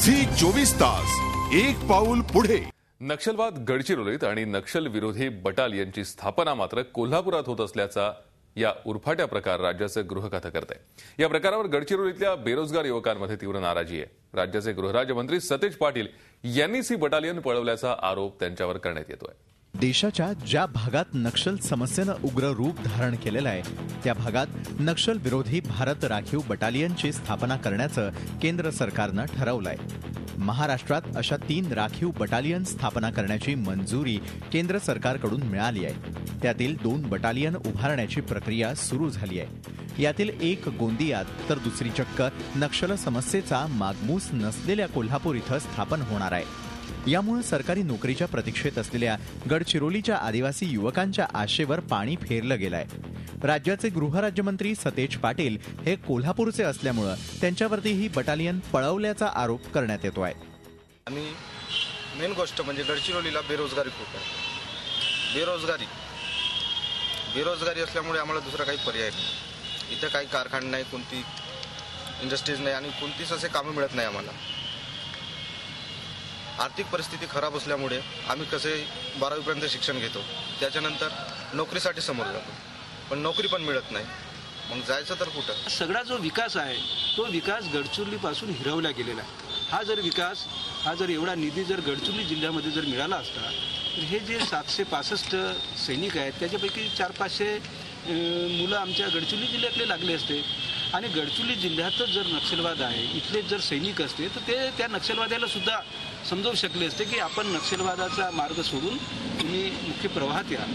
Zee 24 तास एक पाऊल पुढे। नक्षलवाद गडचिरोलीत आणि नक्षल विरोधी बटालियनची स्थापना मात्र कोल्हापुरात होत असल्याचा या उरफाट्या प्रकार राज्याचे गृह खाते करते। या प्रकारावर गडचिरोलीतल्या बेरोजगार युवकांमध्ये तीव्र नाराजी आहे। राज्याचे गृहराज्यमंत्री सतेज पाटील यांनीच ही बटालियन पळवल्याचा आरोप त्यांच्यावर करण्यात येतोय। देशाच्या ज्या भागात नक्षल समस्येनं उग्र रूप धारण केलेलं आहे त्या भागात नक्षल विरोधी भारत राखीव बटालियनची स्थापना करण्याचं केंद्र सरकारनं ठरवलंय। महाराष्ट्रात अशा 3 राखीव बटालियन स्थापना करण्याची मंजुरी केंद्र सरकारकडून मिळाली आहे। त्यातील 2 बटालियन उभारण्याची प्रक्रिया सुरू झाली आहे। यातील एक गोंदियात तर दुसरी चक्क नक्षल समस्येचा मागमूस नसलेल्या कोल्हापूर इथं स्थापन होणार आहे। यामुळे सरकारी नोकरीच्या प्रतीक्षेत असलेल्या गडचिरोलीच्या आदिवासी युवकांच्या आशेवर पाणी फेरलं गेलंय। राज्याचे गृहराज्यमंत्री सतेज पाटील हे कोल्हापूरचे असल्यामुळे त्यांच्यावरती ही बटालियन पळवल्याचा आरोप करण्यात येतोय। आणि मेन गोष्ट म्हणजे गडचिरोलीला बेरोजगारी खूप आहे। बेरोजगारी असल्यामुळे आम्हाला दुसरा काही पर्याय नाही। इथं काही कारखाने नाही, कोणती इंडस्ट्रीज नाही आणि कोणतीच असे कामं मिळत नाही आम्हाला। आर्थिक परिस्थिती खराब असल्यामुळे आम्ही कसे 12वी पर्यंत शिक्षण घेतो, त्याच्यानंतर नोकरीसाठी समोर जातो, पण नोकरी पण मिळत नाही। मग जायचं तर कुठं? सगळा जो विकास आहे तो विकास गडचिरोलीपासून हिरवला गेलेला आहे। हा जर एवढा निधी जर गडचिरोली जिल्ह्यामध्ये जर मिळाला असता तर हे जे 765 सैनिक आहेत त्याच्यापैकी 400-500 मुलं आमच्या गडचिरोली जिल्ह्यातले लागले असते। आणि गडचिरोली जिल्ह्यातच जर नक्षलवाद आहे, इथले जर सैनिक असते तर ते त्या नक्षलवाद्याला सुद्धा समजावू शकले असते की आपण नक्षलवादाचा मार्ग सोडून तुम्ही मुख्य प्रवाहात या।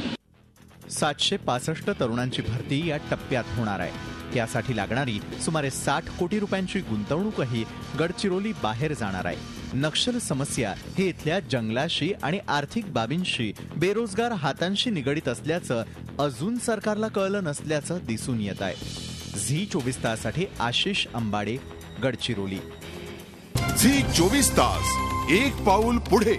765 तरुणांची भरती या टप्प्यात होणार आहे। त्यासाठी लागणारी सुमारे 60 कोटी रुपयांची गुंतवणूकही गडचिरोली बाहेर जाणार आहे। नक्षल समस्या हे इथल्या जंगलाशी आणि आर्थिक बाबींशी, बेरोजगार हातांशी निगडीत असल्याचं अजून सरकारला कळलं नसल्याचं दिसून येत आहे। झी 24 ताससाठी आशिष अंबाडे, गडचिरोली। झी 24 तास एक पाऊल पुढे।